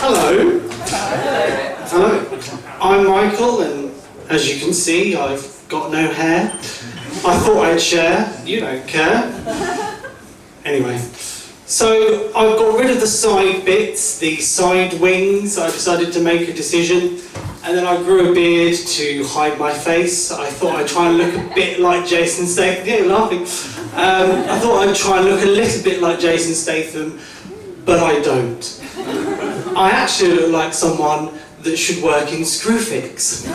Hello. Hello. I'm Michael, and as you can see, I've got no hair. I thought I'd share. You don't care. Anyway, so I've got rid of the side bits, the side wings. I decided to make a decision, and then I grew a beard to hide my face. I thought I'd try and look a bit like Jason Statham. Yeah, you're laughing. I thought I'd try and look a little bit like Jason Statham, but I don't. I actually look like someone that should work in Screwfix.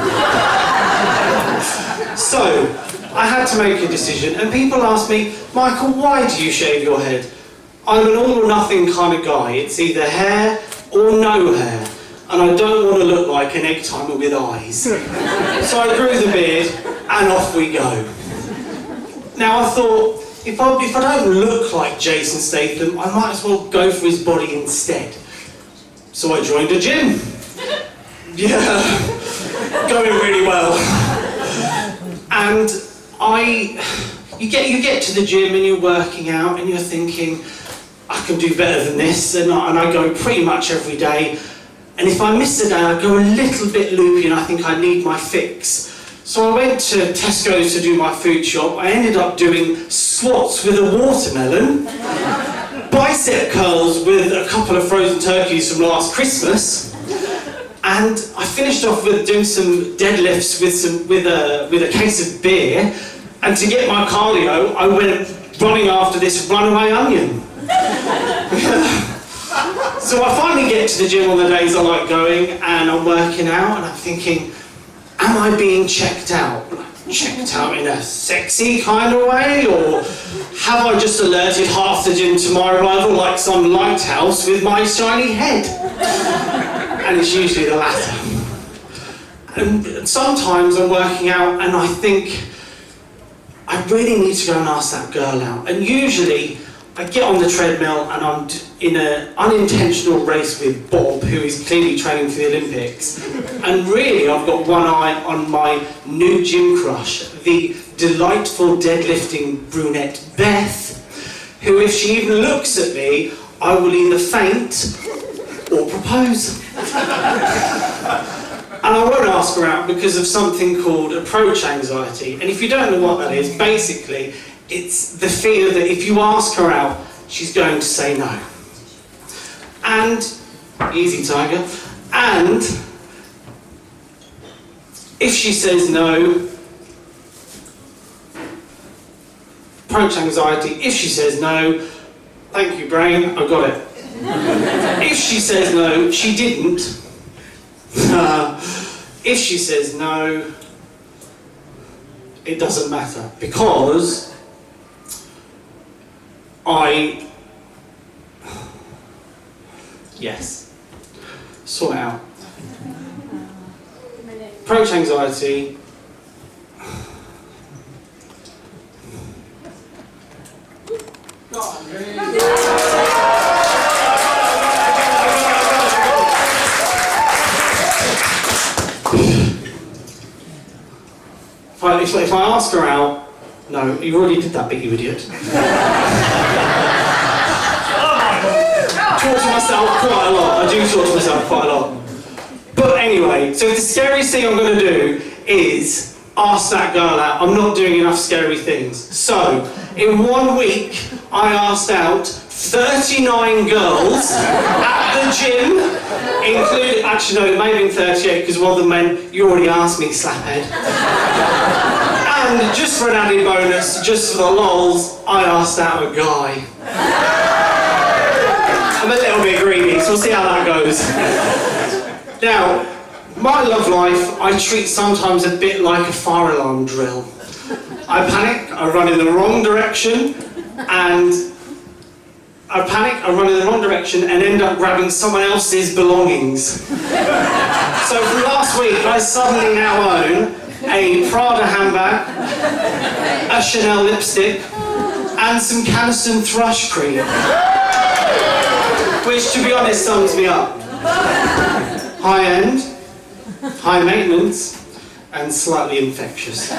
So, I had to make a decision, and people ask me, Michael, why do you shave your head? I'm an all or nothing kind of guy. It's either hair or no hair, and I don't want to look like an egg timer with eyes. So I grew the beard, and off we go. Now I thought, if I don't look like Jason Statham, I might as well go for his body instead. So I joined a gym. Yeah, going really well. And you get to the gym and you're working out and you're thinking, I can do better than this, and I go pretty much every day. And if I miss a day, I go a little bit loopy and I think I need my fix. So I went to Tesco's to do my food shop. I ended up doing squats with a watermelon, bicep curls with a couple of frozen turkeys from last Christmas, and I finished off with doing some deadlifts with a case of beer. And to get my cardio, I went running after this runaway onion. So I finally get to the gym on the days I like going, and I'm working out, and I'm thinking, am I being checked out? Checked out in a sexy kind of way, or have I just alerted half the gym to my arrival like some lighthouse with my shiny head? And it's usually the latter. And sometimes I'm working out and I think, I really need to go and ask that girl out. And usually I get on the treadmill and I'm in an unintentional race with Bob, who is clearly training for the Olympics. And really I've got one eye on my new gym crush, the delightful deadlifting brunette Beth, who if she even looks at me, I will either faint or propose. And I won't ask her out because of something called approach anxiety. And if you don't know what that is, basically, it's the fear that if you ask her out, she's going to say no. And, easy tiger, and if she says no, approach anxiety, if she says no, thank you brain, I got it. If she says no, she didn't. If she says no, it doesn't matter, because yes, sort it out. Approach anxiety. If I ask her out, no, you already did that bit, you idiot. Talk to myself quite a lot. I do talk to myself quite a lot. But anyway, so the scariest thing I'm going to do is ask that girl out. I'm not doing enough scary things. So, in 1 week, I asked out 39 girls at the gym, including, actually no, it may have been 38 because one of them meant, you already asked me, slaphead. And just for an added bonus, just for the lols, I asked out a guy. I'm a little bit greedy, so we'll see how that goes. Now, my love life, I treat sometimes a bit like a fire alarm drill. I panic, I run in the wrong direction, and end up grabbing someone else's belongings. So from last week, I suddenly now own a Prada handbag, a Chanel lipstick, and some Caniston thrush cream. Which, to be honest, sums me up. High end, high maintenance, and slightly infectious.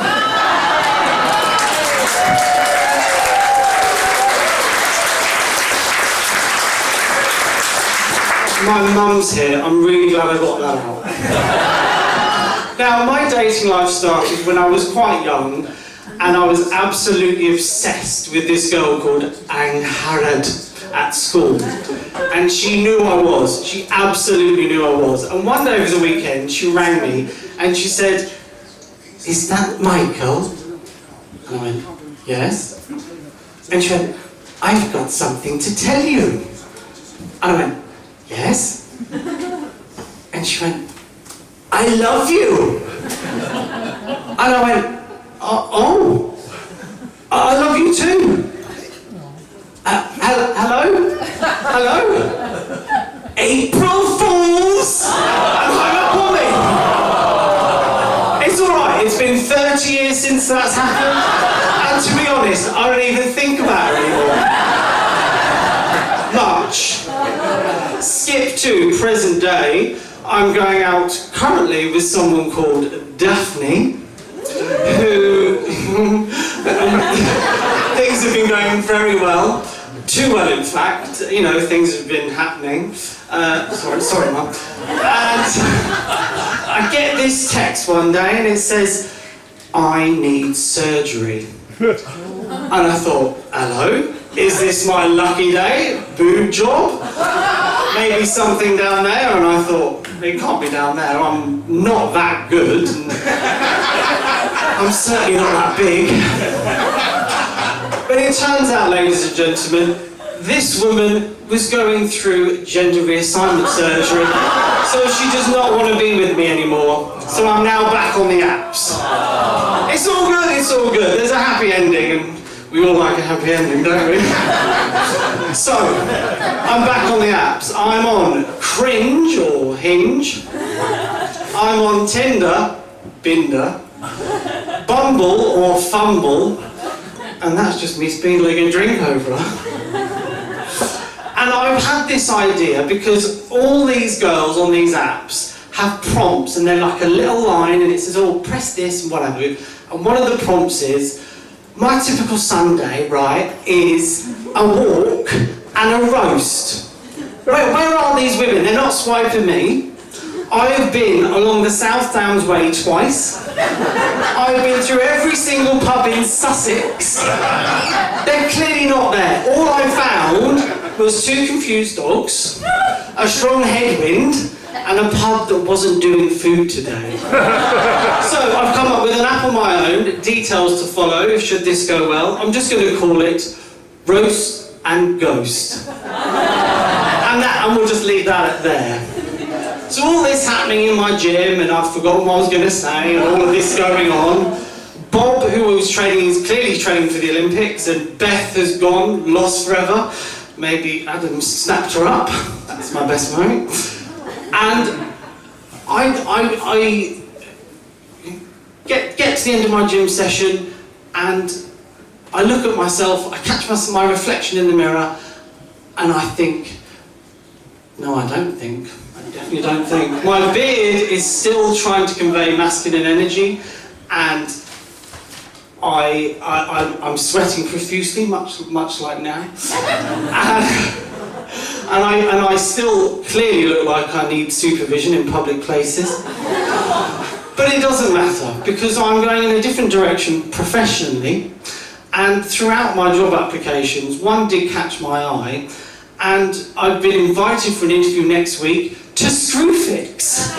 My mum's here. I'm really glad I got that out. Now, my dating life started when I was quite young, and I was absolutely obsessed with this girl called Angharad at school. And she knew I was. She absolutely knew I was. And one day over the weekend, she rang me and she said, "Is that Michael?" And I went, "Yes." And she went, "I've got something to tell you." And I went, "Yes." And she went, "I love you." And I went, "Oh, I love you too." Hello? Hello? April Fools! And hung up on me. It's alright, it's been 30 years since that's happened, and to be honest, I don't even think about it anymore. Much. Skip to present day. I'm going out currently with someone called Daphne, who things have been going very well. Too well, in fact. You know, things have been happening. Sorry, Mum. And I get this text one day and it says, "I need surgery." And I thought, hello? Is this my lucky day? Boob job? Maybe something down there? And I thought, it can't be down there. I'm not that good. And I'm certainly not that big. But it turns out, ladies and gentlemen, this woman was going through gender reassignment surgery, so she does not want to be with me anymore. So I'm now back on the apps. It's all good, it's all good. There's a happy ending, and we all like a happy ending, don't we? So, I'm back on the apps. I'm on Cringe or Hinge. I'm on Tinder, Binder, Bumble or Fumble, and that's just me speeding a drink over her. And I've had this idea because all these girls on these apps have prompts, and they're like a little line, and it says, "Oh, press this," and whatever. And one of the prompts is, my typical Sunday, right, is a walk and a roast. Where are these women? They're not swiping me. I've been along the South Downs Way twice. I've been through every single pub in Sussex. They're clearly not there. All I found was 2 confused dogs, a strong headwind, and a pub that wasn't doing food today. So I've come up with an app on my own, details to follow should this go well. I'm just going to call it Roast and Ghost. And we'll just leave that at there. So all this happening in my gym, and I've forgotten what I was going to say, and all of this going on. Bob, who was training, is clearly training for the Olympics, and Beth has gone, lost forever. Maybe Adam snapped her up. That's my best moment. And I get to the end of my gym session, and I look at myself, I catch my reflection in the mirror, and I think, no, I don't think. I definitely don't think. My beard is still trying to convey masculine energy, and I'm sweating profusely, much like now. And I still clearly look like I need supervision in public places. But it doesn't matter, because I'm going in a different direction professionally, and throughout my job applications, one did catch my eye, and I've been invited for an interview next week to Screwfix. So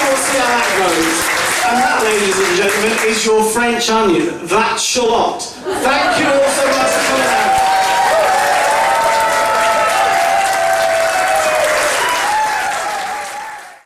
we'll see how that goes. And that, ladies and gentlemen, is your French onion. That's Charlotte. Thank you all so much.